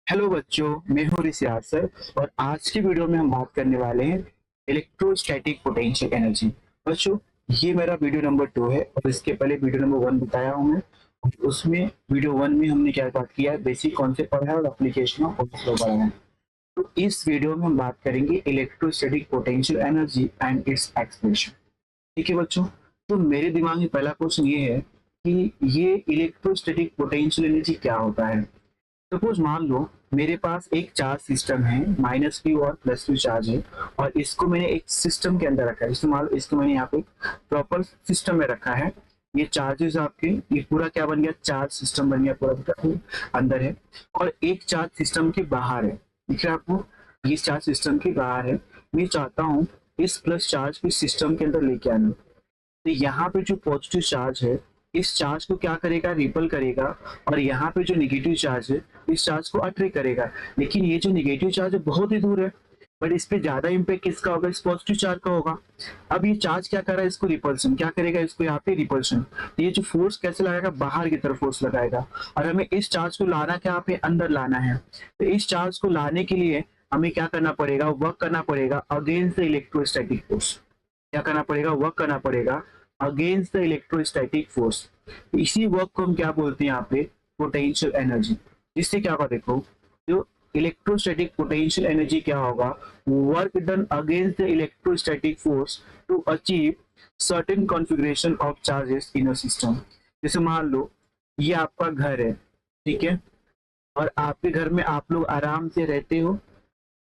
Hello बच्चों, मैं हूँ ऋषिराज सर। और आज की वीडियो में हम बात करने वाले हैं इलेक्ट्रोस्टैटिक पोटेंशियल एनर्जी। बच्चों, ये मेरा वीडियो नंबर 2 है और इसके पहले वीडियो नंबर 1 बताया हूँ मैं। उसमें वीडियो 1 में हमने क्या बात किया है, बेसिक कॉन्सेप्ट पढ़ा है और एप्लीकेशन ऑफ फ्लो पढ़ा है। तो इस वीडियो में हम बात करेंगे electrostatic potential energy and its expression. ठीक है बच्चों, तो मेरे दिमाग में पहला क्वेश्चन ये है कि ये इलेक्ट्रोस्टैटिक पोटेंशियल एनर्जी क्या होता है। सपोज मान लो मेरे पास एक चार्ज सिस्टम है, माइनस क्यू और प्लस क्यू चार्ज है, और इसको मैंने एक सिस्टम के अंदर रखा है। जैसे मान लो इसको मैंने यहाँ पे प्रॉपर सिस्टम में रखा है। ये चार्जेस आपके, ये पूरा क्या बन गया, चार्ज सिस्टम बन गया, पूरा अंदर है। और एक चार्ज सिस्टम के बाहर है, दिख रहा है आपको, ये चार्ज सिस्टम के बाहर है। मैं चाहता हूँ इस प्लस चार्ज को सिस्टम के अंदर लेके आना। तो यहाँ पे जो पॉजिटिव चार्ज है, इस चार्ज को क्या करेगा, रिपल करेगा। और यहाँ पे जो निगेटिव चार्ज है, इस चार्ज को अट्रैक्ट करेगा। लेकिन ये जो निगेटिव चार्ज है बहुत ही दूर है, बट इस पे ज्यादा इम्पैक्ट किसका होगा, इस पॉजिटिव चार्ज का होगा। अब ये चार्ज क्या कर रहा है, इसको रिपल्सन क्या करेगा, इसको यहाँ पे रिपल्सन। तो ये जो फोर्स कैसे लगाएगा, बाहर की तरफ फोर्स लगाएगा। और हमें इस चार्ज को लाना क्या, यहाँ पे अंदर लाना है। तो इस चार्ज को लाने के लिए हमें क्या करना पड़ेगा, वर्क करना पड़ेगा अगेंस्ट द इलेक्ट्रोस्टैटिक फोर्स। क्या करना पड़ेगा, वर्क करना पड़ेगा अगेंस्ट द इलेक्ट्रोस्टैटिक फोर्स। इसी वर्क को हम क्या बोलते हैं यहाँ पे, पोटेंशियल एनर्जी। इससे क्या होगा, देखो, जो इलेक्ट्रोस्टैटिक पोटेंशियल एनर्जी क्या होगा, work done against the electrostatic force to achieve certain configuration of charges in a system. जैसे मान लो ये आपका घर है, ठीक है, और आपके घर में आप लोग आराम से रहते हो,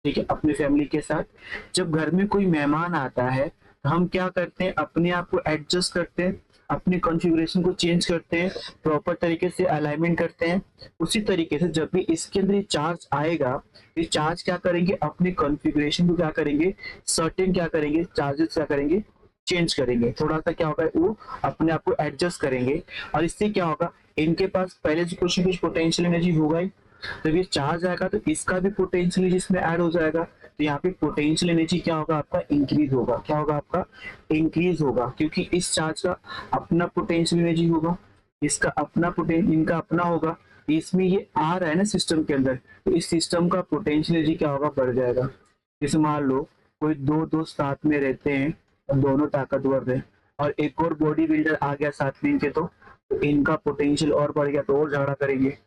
ठीक है, अपनी फैमिली के साथ। जब घर में कोई मेहमान आता है तो हम क्या करते हैं, अपने आप को एडजस्ट करते हैं, अपनी कॉन्फ़िगरेशन को चेंज करते हैं, प्रॉपर तरीके से अलाइनमेंट करते हैं। उसी तरीके से जब भी इसके अंदर ये चार्ज आएगा, ये चार्ज क्या करेंगे, अपने कॉन्फ़िगरेशन को क्या करेंगे, सर्टेन क्या करेंगे, चार्जेस क्या करेंगे, चेंज करेंगे। थोड़ा सा क्या होगा, वो अपने आप को एडजस्ट करेंगे। और इससे क्या होगा, इनके पास पहले से कुछ ना कुछ पोटेंशियल एनर्जी होगा ही। जब ये चार्ज आएगा तो इसका भी पोटेंशियल एनर्जी इसमें ऐड हो जाएगा। तो यहाँ पे पोटेंशियल एनर्जी क्या होगा, आपका इंक्रीज होगा। क्या होगा, आपका इंक्रीज होगा, क्योंकि इस चार्ज का अपना पोटेंशियल एनर्जी होगा, इसका अपना पोटेंशियल, इनका अपना होगा। इसमें ये आ रहा है ना सिस्टम के अंदर, तो इस सिस्टम का पोटेंशियल एनर्जी क्या होगा, बढ़ जाएगा। जैसे मान लो कोई दो दोस्त साथ में रहते हैं और दोनों ताकतवर है, और एक और बॉडी बिल्डर आ गया साथ में इनके, तो इनका पोटेंशियल और बढ़ गया, तो और झगड़ा करेंगे।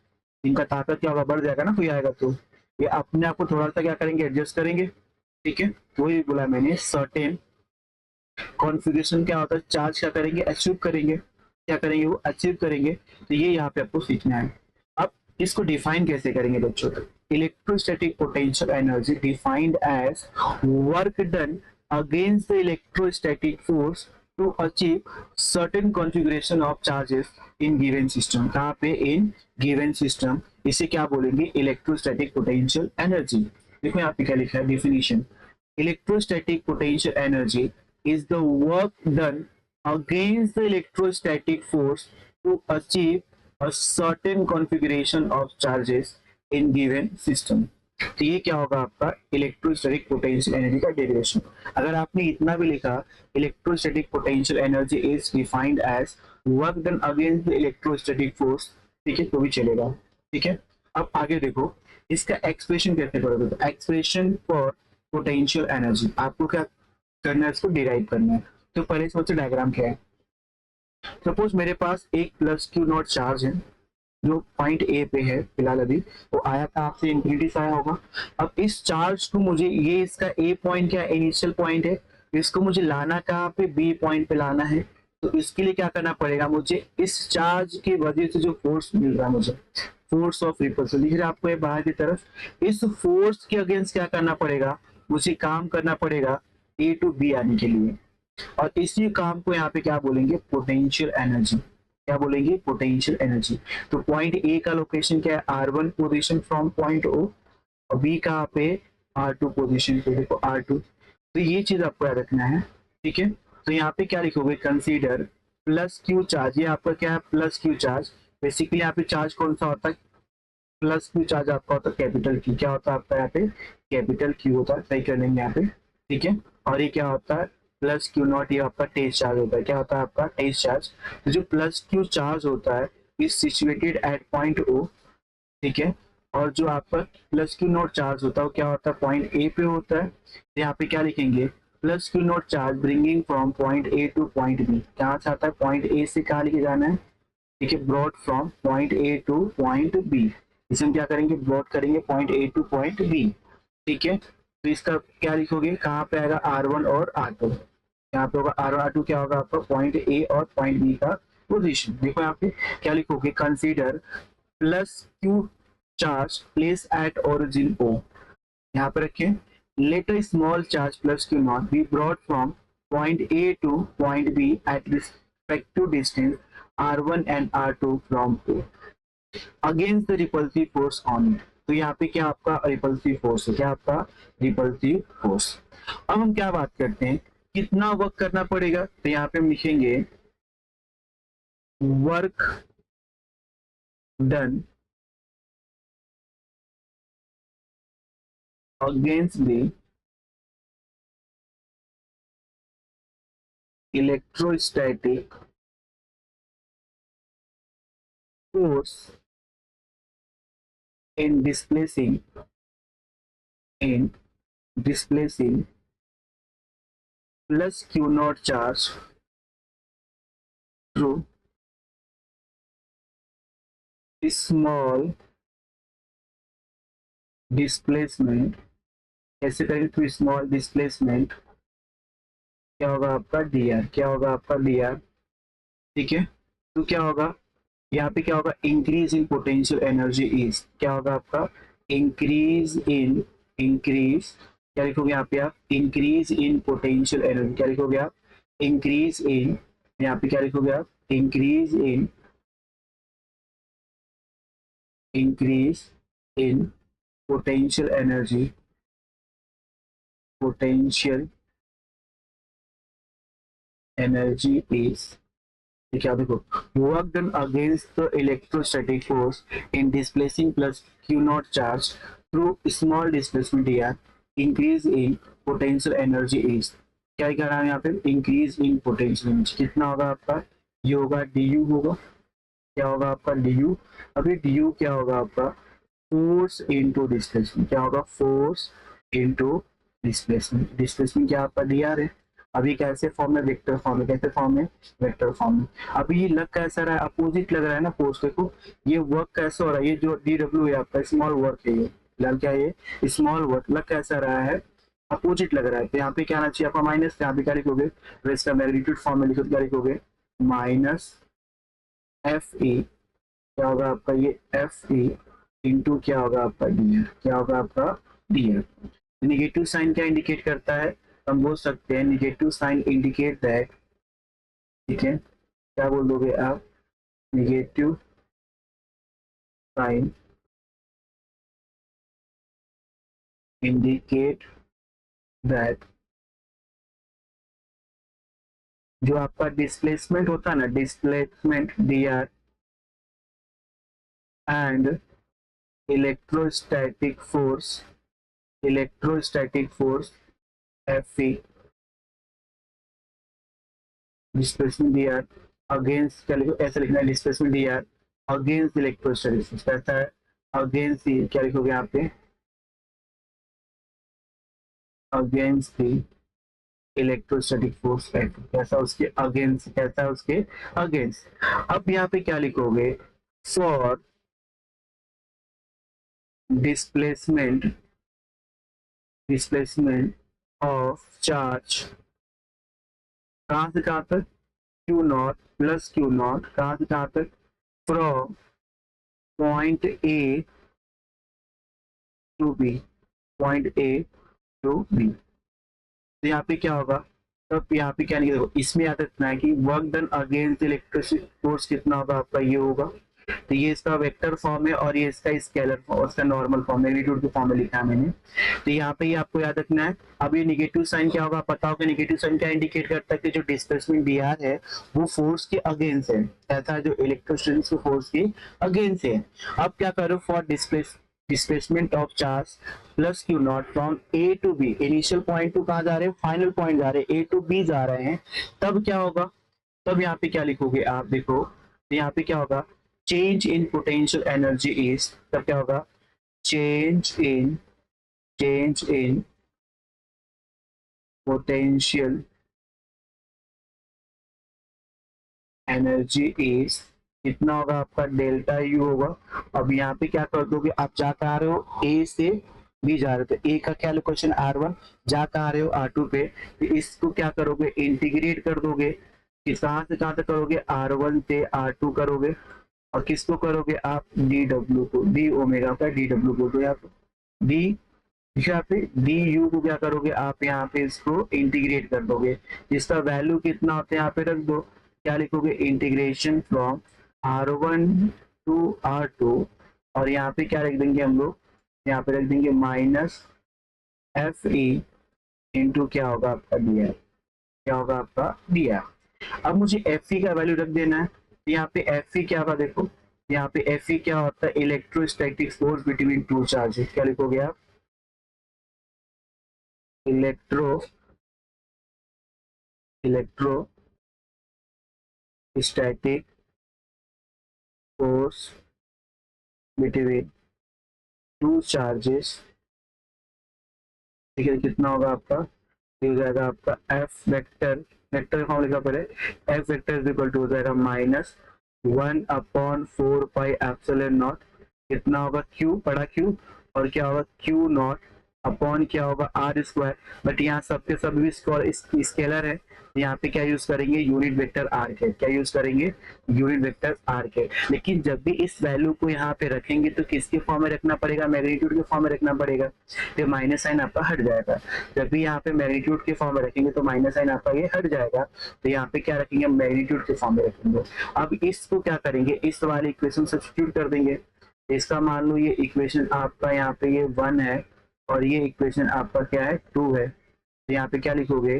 इनका ताकत क्या होगा, बढ़ जाएगा ना, कोई आएगा तो ये अपने आप को थोड़ा सा क्या करेंगे, एडजस्ट करेंगे। ठीक है, वही बोला मैंने, सर्टेन कॉन्फ़िगरेशन क्या होता है, चार्ज क्या करेंगे, अचीव करेंगे। क्या करेंगे, वो अचीव करेंगे। तो ये यहाँ पे आपको सीखना है। अब इसको डिफाइन कैसे करेंगे बच्चों, electrostatic potential energy defined as work done against the electrostatic force to achieve certain configuration of charges in given system. कहाँ पे, इन गिवन सिस्टम। इसे क्या बोलेंगे, इलेक्ट्रोस्टैटिक पोटेंशियल एनर्जी। देखो यहाँ पे क्या लिखा है, definition, electrostatic potential energy is the work done against the electrostatic force to achieve a certain configuration of charges in given system। तो ये क्या होगा, आपका इलेक्ट्रोस्टैटिक पोटेंशियल एनर्जी का डेरिवेशन। अगर आपने इतना भी लिखा, electrostatic potential energy is defined as work done against the electrostatic force, ठीक है, तो भी चलेगा। ठीक है, अब आगे देखो इसका एक्सप्रेशन कैसे करोगे। तो एक्सप्रेशन फॉर पोटेंशियल एनर्जी आपको क्या करना है, इसको डिराइव करना है। तो पहले सबसे डायग्राम क्या है, सपोज मेरे पास एक प्लस क्यू नॉट चार्ज है जो पॉइंट ए पे है फिलहाल, अभी वो आया था आपसे इंफिनिटी से आया होगा। अब इस चार्ज को मुझे, ये इसका ए पॉइंट क्या इनिशियल पॉइंट है, इसको मुझे लाना कहाँ पे, बी पॉइंट पे लाना है। तो इसके लिए क्या करना पड़ेगा, मुझे इस चार्ज की वजह से जो फोर्स मिल रहा है, मुझे फोर्स ऑफ रिपल्सन दिख रहा है आपको, ये बाहर की तरफ, इस फोर्स के अगेंस्ट क्या करना पड़ेगा, मुझे काम करना पड़ेगा ए टू बी आने के लिए। और इसी काम को यहाँ पे क्या बोलेंगे, पोटेंशियल एनर्जी। क्या बोलेंगे, पोटेंशियल एनर्जी। तो पॉइंट ए का लोकेशन क्या है, R1 पोजीशन फ्रॉम पॉइंट ओ, और बी का पे R2 पोजीशन पे, देखो R2। तो ये चीज आपको याद रखना है। ठीक है, तो यहाँ पे क्या लिखोगे, कंसीडर प्लस क्यू चार्ज। ये आपका क्या है, प्लस क्यू चार्ज। बेसिकली यहाँ पे चार्ज कौन सा होता है, प्लस क्यू चार्ज आपका होता है कैपिटल क्यू। क्या होता है आपका यहाँ पे, कैपिटल क्यू होता है, सही कर लेंगे यहाँ पे। ठीक है, और ये क्या होता है, प्लस क्यू नॉट, ये आपका टेस्ट चार्ज होता है। क्या होता है आपका, टेस्ट चार्ज। तो जो प्लस क्यू चार्ज होता है is situated at point O, ठीक है, और जो आपका प्लस क्यू नॉट चार्ज होता है वो क्या होता है, पॉइंट ए पे होता है। तो यहाँ पे क्या लिखेंगे, plus Q naught charge bringing from point A to point B. कहाँ से आता है, पॉइंट ए से कहाँ लेके जाना है, ठीक है, brought from point A to point B. इसे हम क्या करेंगे, ब्रॉड करेंगे point A to point B, ठीक है। तो इसका क्या लिखोगे, कहाँ पे आएगा R1 और R2, यहाँ पे होगा R1 R2, क्या होगा आपका पॉइंट ए और पॉइंट बी का पोजीशन। देखो यहाँ पे क्या लिखोगे, consider plus Q charge place at origin O, यहाँ पे रखें, let a small charge plus Q naught be brought from point A to point B at respective distance R1 and R2 from O against the repulsive force on it. तो यहाँ पे क्या आपका repulsive force है, क्या आपका repulsive force. अब हम क्या बात करते हैं, कितना वर्क करना पड़ेगा, तो यहाँ पे हम लिखेंगे work done against the electrostatic force in displacing plus q naught charge through small displacement। ऐसे करेंगे थ्रू स्मॉल डिस्प्लेसमेंट, क्या होगा आपका dr, क्या होगा आपका dr, ठीक है। तो क्या होगा यहाँ पे, क्या होगा, increase in potential energy is, क्या होगा आपका इंक्रीज, क्या लिखोगे यहाँ पे आप, इंक्रीज इन पोटेंशियल एनर्जी, क्या लिखोगे आप, इंक्रीज इन, यहाँ पे क्या लिखोगे आप, increase in potential energy, is, ठीक है। देखो, work done against the electrostatic force in displacing plus Q naught charge through small displacement dr increase in potential energy is, क्या कह रहा है यहाँ पे, इंक्रीज इन पोटेंशियल एनर्जी, कितना होगा आपका, ये होगा du होगा, क्या होगा आपका du। अभी du क्या होगा आपका, फोर्स इनटू डिस्प्लेसमेंट, क्या होगा, फोर्स इनटू डिस्प्लेसमेंट क्या आपका dr है। अभी कैसे फॉर्म में, वेक्टर फॉर्म में, कैसे फॉर्म में, वेक्टर फॉर्म में। अभी ये लग कैसा रहा है, अपोजिट लग रहा है ना फोर्स, देखो ये वर्क कैसे हो रहा है, ये जो dw है आपका स्मॉल वर्क है, ये फिलहाल क्या है, ये स्मॉल वर्क लग कैसा रहा है, अपोजिट लग रहा है। तो यहाँ पे क्या आना चाहिए आपका माइनस, यहाँ पे क्या लिखोगे, तो इसका मैग्नीट्यूड फॉर्म में लिखो, क्या लिखोगे, माइनस एफ ई, क्या होगा आपका ये एफ ई इंटू क्या होगा आपका डी, क्या होगा आपका डी। नेगेटिव साइन क्या इंडिकेट करता है, हम बोल सकते हैं नेगेटिव साइन इंडिकेट दैट, ठीक है, क्या बोल दोगे आप, नेगेटिव साइन इंडिकेट दैट, जो आपका डिस्प्लेसमेंट होता है ना, displacement dr and electrostatic force Fe, displacement dr against, क्या लिखो, ऐसा लिखना है, displacement dr against electrostatic force, कैसा है, अगेंस्ट, क्या लिखोगे यहाँ पे, against the electrostatic force F, कैसा उसके अगेंस्ट, कैसा है उसके अगेंस्ट। अब यहाँ पे क्या लिखोगे, फॉर डिस्प्लेसमेंट ऑफ चार्ज, कहाँ से कहाँ तक, Q naught plus Q naught, कहाँ से कहाँ तक, from point A to B, point A to B. तो यहाँ पे क्या होगा, तो यहाँ पे क्या नहीं, देखो इसमें याद रखना है कि work done against electric force कितना होगा आपका, ये होगा। तो ये इसका वेक्टर फॉर्म है और ये इसका स्केलर फॉर्म, उसका नॉर्मल फॉर्म, मैग्नीट्यूड के फॉर्म में लिखा है मैंने। तो यहाँ पे ये आपको याद रखना है। अब ये निगेटिव साइन क्या होगा, पता होगा नेगेटिव साइन क्या इंडिकेट करता है कि जो डिस्प्लेसमेंट dr है वो फोर्स के अगेंस्ट है, ऐसा जो इलेक्ट्रोस्टैटिक फोर्स के अगेंस्ट है। अब क्या करो, for displacement of charge plus Q naught from A to B, initial point to कहाँ जा रहे हैं, फाइनल पॉइंट जा रहे हैं, ए टू बी जा रहे हैं, तब क्या होगा, तब यहाँ पे क्या लिखोगे आप, देखो तो यहाँ पे क्या होगा, change in potential energy is, तब क्या होगा, change in potential energy is कितना होगा आपका डेल्टा यू होगा। अब यहाँ पे क्या कर दोगे, आप जा आ रहे हो ए से बी जा रहे हो, तो ए का क्या लोकेशन R1, जा आ रहे हो R2 पे, तो इसको क्या करोगे इंटीग्रेट कर दोगे, कहाँ से कहाँ तक करोगे R1 से R2 करोगे, और किसको करोगे आप डी डब्ल्यू को, डी ओमेगा का डी डब्ल्यू को, तो यहाँ पे डी, यहाँ पे डी यू को क्या करोगे आप यहाँ पे इसको इंटीग्रेट कर दोगे, जिसका वैल्यू कितना होता है यहाँ पे रख दो, क्या लिखोगे integration from R1 to R2, और यहाँ पे क्या रख देंगे हम लोग, यहाँ पे रख देंगे माइनस एफ ई इंटू क्या होगा आपका डी आर, क्या होगा आपका डी आर। अब मुझे एफ ई का वैल्यू रख देना है, तो यहाँ पे एफ ई क्या होगा देखो, यहाँ पे एफ ई क्या होता है electrostatic force between two charges, क्या लिखोगे आप electrostatic force between two charges, ठीक है, कितना होगा आपका, हो जाएगा आपका एफ वेक्टर, वेक्टर फॉर्म लिखा पड़े, F vector is equal to हो जाएगा माइनस 1/4 पाई एप्सिलॉन नॉट, कितना होगा क्यू, बड़ा क्यू, और क्या होगा क्यू नॉट अपॉन क्या होगा आर स्क्वायर, बट यहाँ सबके सब भी स्केलर है, यहाँ पे क्या यूज करेंगे यूनिट वेक्टर आर के, क्या यूज करेंगे यूनिट वेक्टर आर के। लेकिन जब भी इस वैल्यू को यहाँ पे रखेंगे तो किसके फॉर्म में रखना पड़ेगा, मैग्नीट्यूड के फॉर्म में रखना पड़ेगा, तो माइनस साइन आपका हट जाएगा। जब भी यहाँ पे मैग्नीट्यूड के फॉर्म में रखेंगे तो माइनस साइन आपका ये हट जाएगा, तो यहाँ पे क्या रखेंगे मैग्नीट्यूड के फॉर्म में रखेंगे। अब इसको क्या करेंगे, इस वाले इक्वेशन सब्स्टिट्यूट कर देंगे, इसका मान लो ये इक्वेशन आपका यहाँ पे ये 1 है और ये इक्वेशन आपका क्या है 2 है, तो यहाँ पे क्या लिखोगे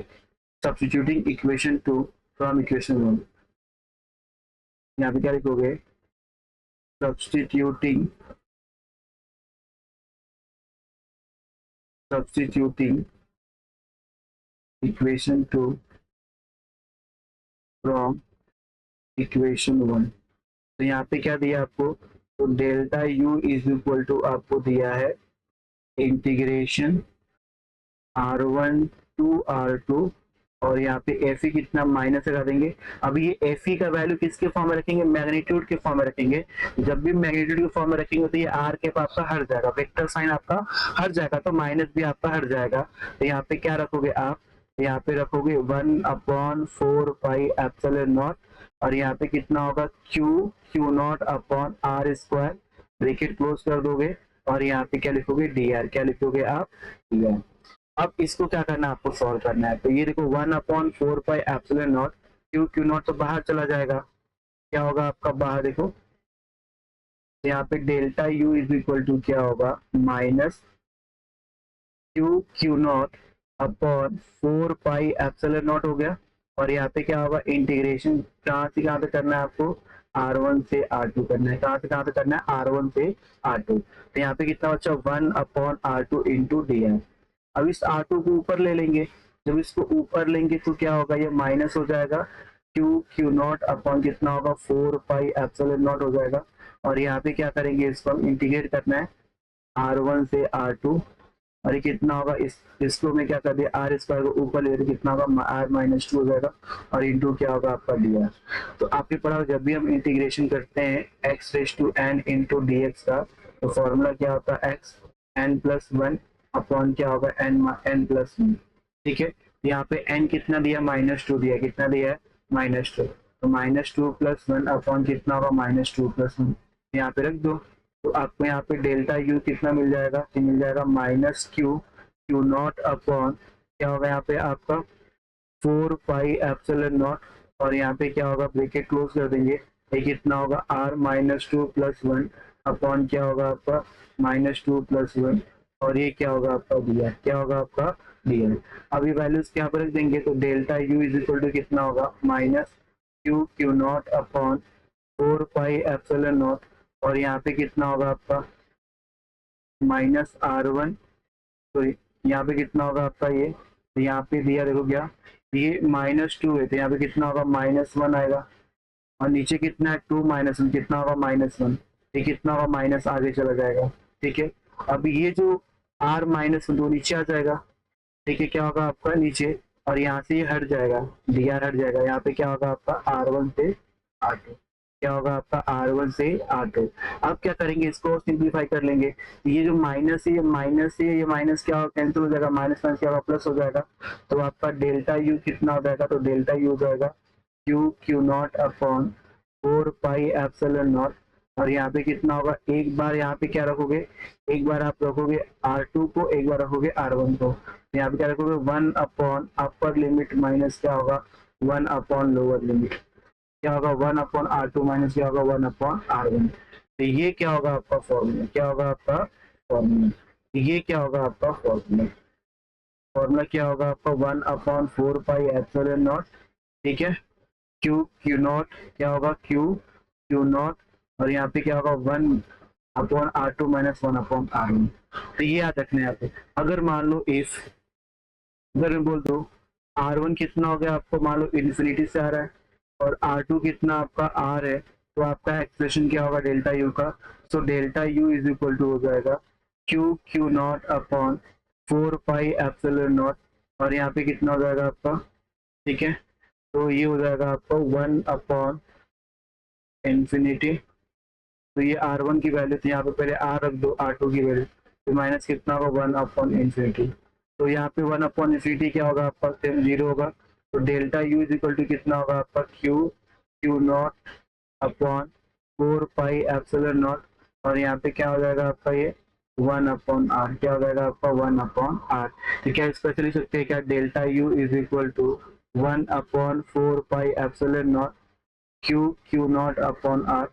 सब्स्टिट्यूटिंग इक्वेशन 2 फ्रॉम इक्वेशन 1, यहाँ पे क्या लिखोगे सब्स्टिट्यूटिंग इक्वेशन 2 फ्रॉम इक्वेशन 1। तो यहाँ पे क्या दिया आपको, तो delta U is equal to आपको दिया है इंटीग्रेशन R1 टू R2, और यहाँ पे एफ ई कितना माइनस लगा देंगे। अब ये एफ ई का वैल्यू किसके फॉर्म में रखेंगे, मैग्नीट्यूड के फॉर्म में रखेंगे। जब भी मैग्नीट्यूड के फॉर्म में रखेंगे तो ये आर के आपका हट जाएगा, वेक्टर साइन आपका हट जाएगा, तो माइनस भी आपका हट जाएगा। तो यहाँ पे क्या रखोगे आप, यहाँ पे रखोगे 1/4 पाई एप्सिलॉन नॉट, और यहाँ पे कितना होगा Q not upon R square, bracket close कर दोगे, और यहाँ पे क्या लिखोगे डी आर, क्या लिखोगे आप डी आर। अब इसको क्या करना है आपको सॉल्व करना है, तो ये देखो 1/4 पाई एप्सिलॉन नॉट, क्यू नॉट तो बाहर चला जाएगा, क्या होगा आपका बाहर देखो, यहाँ पे delta U is equal to क्या होगा minus Q not upon 4 pi epsilon naught हो गया, और यहाँ पे क्या होगा इंटीग्रेशन कहाँ से कहाँ तक करना है आपको R1 से R2 करना है, कहाँ से कहाँ तक करना है R1 से R2, तो यहाँ पे कितना बचा 1/R2 इंटू डी आर। अब इस R2 को ऊपर ले लेंगे, जब इसको ऊपर लेंगे तो क्या होगा ये माइनस हो जाएगा, क्यू नॉट अपॉन कितना होगा 4 पाई एप्सिलॉन नॉट हो जाएगा, और यहाँ पे क्या करेंगे इसको हम इंटीग्रेट करना है R1 से R2, और ये कितना होगा इसको में क्या कर दिया आर स्क्वायर को ऊपर ले कितना होगा R-2 हो जाएगा, और इंटू क्या होगा आपका डी आर। तो आपके पढ़ा जब भी हम इंटीग्रेशन करते हैं x⁻n इंटू डी एक्स का, तो फॉर्मूला क्या होता है xn+1 अपॉन क्या होगा n+1, ठीक है। यहाँ पे n कितना दिया -2 दिया, कितना दिया है -2, तो -2+1 अपॉन कितना होगा -2+1, यहाँ पे रख दो, तो आपको यहाँ पे डेल्टा यू कितना मिल जाएगा, तो मिल जाएगा क्यू नॉट अपॉन क्या होगा यहाँ पे आपका 4 पाई एप्सिलॉन नॉट, और यहाँ पे क्या होगा ब्रैकेट क्लोज कर देंगे, ये कितना होगा R-2+1 अपॉन क्या होगा आपका -2+1, और ये क्या होगा आपका दिया, क्या होगा आपका दिया। अभी वैल्यूज यहाँ पर रख देंगे, तो delta U is equal to कितना होगा Q not upon 4 pi epsilon naught, और यहाँ पे कितना होगा आपका -R1, तो यहाँ पे कितना होगा आपका ये, तो यहाँ पे दिया देखो क्या, ये -2 है, तो यहाँ पे कितना होगा -1 आएगा, और नीचे कितना है 2 - 1, कितना होगा -1, ये कितना होगा माइनस आगे चला जाएगा, ठीक है। अब ये जो R माइनस दो नीचे आ जाएगा, ठीक है, क्या होगा आपका नीचे, और यहाँ से ये हट जाएगा, डी आर हट जाएगा, यहाँ पे क्या होगा आपका R1 से R2, क्या होगा आपका R1 से R2। अब क्या करेंगे, इसको सिंप्लीफाई कर लेंगे, ये जो माइनस है, ये माइनस है, ये माइनस क्या होगा, कैंसिल हो जाएगा, माइनस माइनस क्या होगा, प्लस हो जाएगा, तो आपका डेल्टा यू कितना हो जाएगा, तो डेल्टा यू हो जाएगा Q Q not upon 4 pi epsilon naught, और यहाँ पे कितना होगा, एक बार यहाँ पे क्या रखोगे, एक बार आप रखोगे R2 को, एक बार रखोगे R1 को, यहाँ पे क्या रखोगे 1 अपॉन अपर लिमिट माइनस क्या होगा 1 अपॉन लोअर लिमिट, क्या होगा 1 अपॉन R2 माइनस क्या होगा 1 अपॉन R1। तो ये क्या होगा आपका फॉर्मूला, क्या होगा आपका फॉर्मूला, ये क्या होगा आपका फॉर्मूला, फॉर्मूला क्या होगा आपका 1 अपॉन 4 पाई एप्सिलॉन नॉट, ठीक है, क्यू क्यू नॉट क्या होगा क्यू क्यू नॉट, और यहाँ पे क्या होगा 1 upon R2 minus 1 upon R1। तो ये याद रखना है यहाँ पे। अगर मान लो इफ, अगर मैं बोल दो R1 कितना हो गया आपको, मान लो इन्फिनिटी से आ रहा है, और R2 कितना आपका R है, तो आपका एक्सप्रेशन क्या होगा डेल्टा यू का, so delta U is equal to हो जाएगा Q Q not upon 4 pi epsilon naught, और यहाँ पे कितना हो जाएगा आपका, ठीक है, तो ये हो जाएगा आपका 1 अपॉन इन्फिनिटी, तो ये R1 की वैल्यू थी, यहाँ पे पहले R रख दो, R2 की वैल्यू, तो माइनस कितना होगा 1 अपॉन इन्फिनिटी, तो यहाँ पे 1 अपॉन इन्फिनिटी क्या होगा आपका, सेम जीरो होगा, तो delta U is equal to कितना होगा आपका Q Q not upon 4 pi epsilon naught, और यहाँ पे क्या हो जाएगा आपका ये 1 अपॉन आर, क्या हो जाएगा आपका 1 अपॉन आर। तो क्या इसको ऐसे लिख सकते हैं क्या, delta U is equal to 1 upon 4 pi epsilon not Q Q not upon R.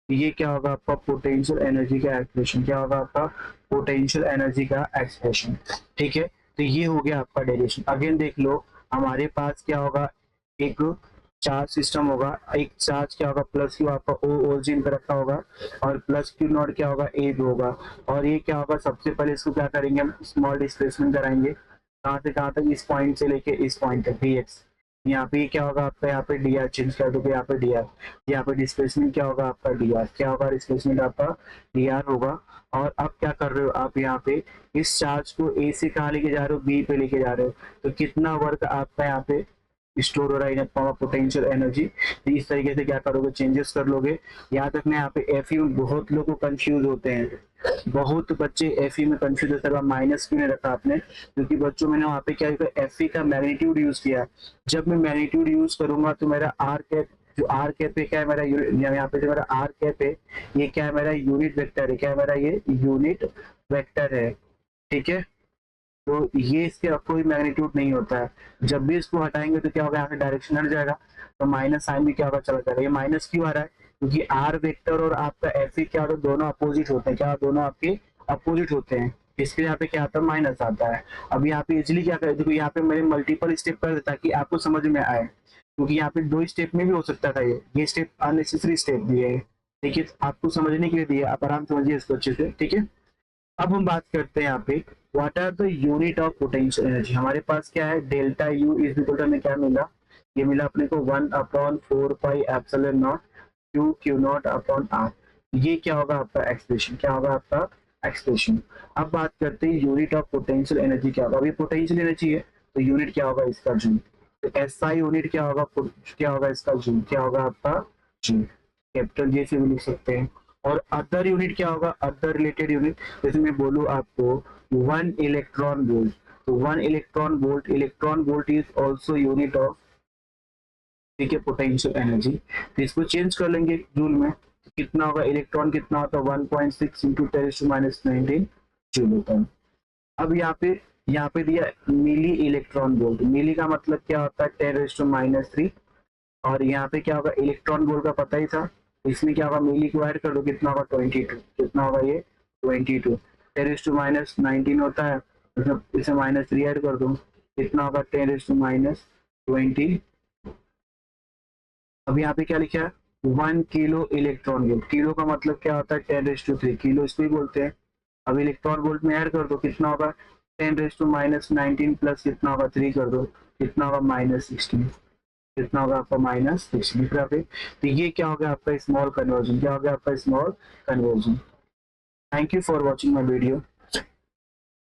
ये क्या होगा आपका पोटेंशियल एनर्जी का एक्सप्रेशन, क्या होगा आपका पोटेंशियल एनर्जी का एक्सप्रेशन, ठीक है। तो ये हो गया आपका डेरिवेशन। अगेन देख लो, हमारे पास क्या होगा, एक चार्ज सिस्टम होगा, एक चार्ज क्या होगा प्लस क्यू आपका ओ ओरिजिन पे रखा होगा, और प्लस क्यू नॉट क्या होगा ए होगा, और ये क्या होगा, सबसे पहले इसको क्या करेंगे हम, स्मॉल डिस्प्लेसमेंट कराएंगे, कहाँ से कहाँ तक, इस पॉइंट से लेके इस पॉइंट तक डी एक्स। यहाँ पे क्या होगा आपका, यहाँ पे डी आर चेंज कर दोगे, यहाँ पे डी आर, यहाँ पे डिस्प्लेसमेंट क्या होगा आपका डी आर, क्या होगा डिस्प्लेसमेंट आपका डी आर होगा। और अब क्या कर रहे हो आप, यहाँ पे इस चार्ज को ए से कहाँ लेके जा रहे हो, बी पे लेके जा रहे हो, तो कितना वर्क आपका यहाँ पे स्टोर हो रहा है in form of potential energy. तो इस तरीके से क्या करोगे, चेंजेस कर लोगे। याद रखना यहाँ पे एफ में बहुत लोग कंफ्यूज होते हैं, बहुत बच्चे एफ में कंफ्यूज होते हैं, माइनस क्यों नहीं रखा आपने, क्योंकि बच्चों मैंने वहाँ पे क्या एफ का मैग्नीट्यूड यूज किया। जब मैं मैग्नीट्यूड यूज करूंगा तो मेरा आर कैप, जो आर कैप है क्या है मेरा, यहाँ पे जो मेरा आर कैप है ये क्या है, मेरा यूनिट वेक्टर है, क्या है मेरा ये यूनिट वेक्टर है, ठीक है। तो ये इसके कोई मैग्नीट्यूड नहीं होता है, जब भी इसको हटाएंगे तो क्या होगा, यहाँ से डायरेक्शन हट जाएगा, तो माइनस साइन भी क्या होगा चला जाएगा। ये माइनस क्यों आ रहा है, क्योंकि आर वेक्टर और आपका एफ क्या होता है, दोनों अपोजिट होते हैं, क्या दोनों आपके अपोजिट होते हैं, इसके यहाँ पे क्या आता है माइनस आता है। अब यहाँ पे इजिली क्या करें, देखो यहाँ पे मैंने मल्टीपल स्टेप कर देता ताकि आपको समझ में आए, क्योंकि यहाँ पे 2 स्टेप में भी हो सकता था, ये स्टेप अननेसेसरी स्टेप दिए है, ठीक है, आपको समझने के लिए दिया, आप आराम समझिए इसको अच्छे से, ठीक है। अब हम बात करते हैं यहाँ पे what are the unit of potential energy. हमारे पास क्या है, delta U is equal to, हमें क्या मिला, ये मिला अपने को 1 upon 4 pi epsilon not Q Q not upon R. ये क्या होगा आपका एक्सप्रेशन, क्या होगा आपका एक्सप्रेशन। अब बात करते हैं यूनिट ऑफ पोटेंशियल एनर्जी क्या होगा। अभी पोटेंशियल एनर्जी है तो यूनिट क्या होगा इसका, जूल। तो एसआई यूनिट क्या होगा, क्या होगा इसका जूल, क्या होगा आपका जूल, कैपिटल जे से भी लिख सकते हैं। और अदर यूनिट क्या होगा, अदर रिलेटेड यूनिट, जैसे मैं बोलूँ आपको 1 इलेक्ट्रॉन वोल्ट, तो 1 electron volt is also unit of, ठीक है, पोटेंशियल एनर्जी। तो इसको चेंज कर लेंगे जूल में, तो कितना होगा, इलेक्ट्रॉन कितना होता है 1.6 इंटू 10⁻⁻19 जूल होता है। अब यहाँ पे दिया मिली इलेक्ट्रॉन वोल्ट, मिली का मतलब क्या होता है 10⁻³ और यहाँ पे क्या होगा इलेक्ट्रॉन वोल्ट का पता ही था, इसमें क्या होगा मिली को ऐड कर दो, कितना होगा 22, कितना होगा ये 22, 10⁻⁹ होता है, इसे -3 ऐड कर दो, कितना होगा 10⁻20। अब यहाँ पे क्या लिखा है 1 किलो इलेक्ट्रॉन वोल्ट, किलो का मतलब क्या होता है 10⁻3, किलो इसको ही बोलते हैं। अब इलेक्ट्रॉन वोल्ट में ऐड कर दो, कितना होगा 10⁻⁻19 प्लस कितना होगा 3 कर दो, कितना होगा -16, कितना होगा आपका -16। तो ये क्या होगा आपका स्मॉल कन्वर्जन, क्या होगा आपका small conversion. Thank you for watching my video.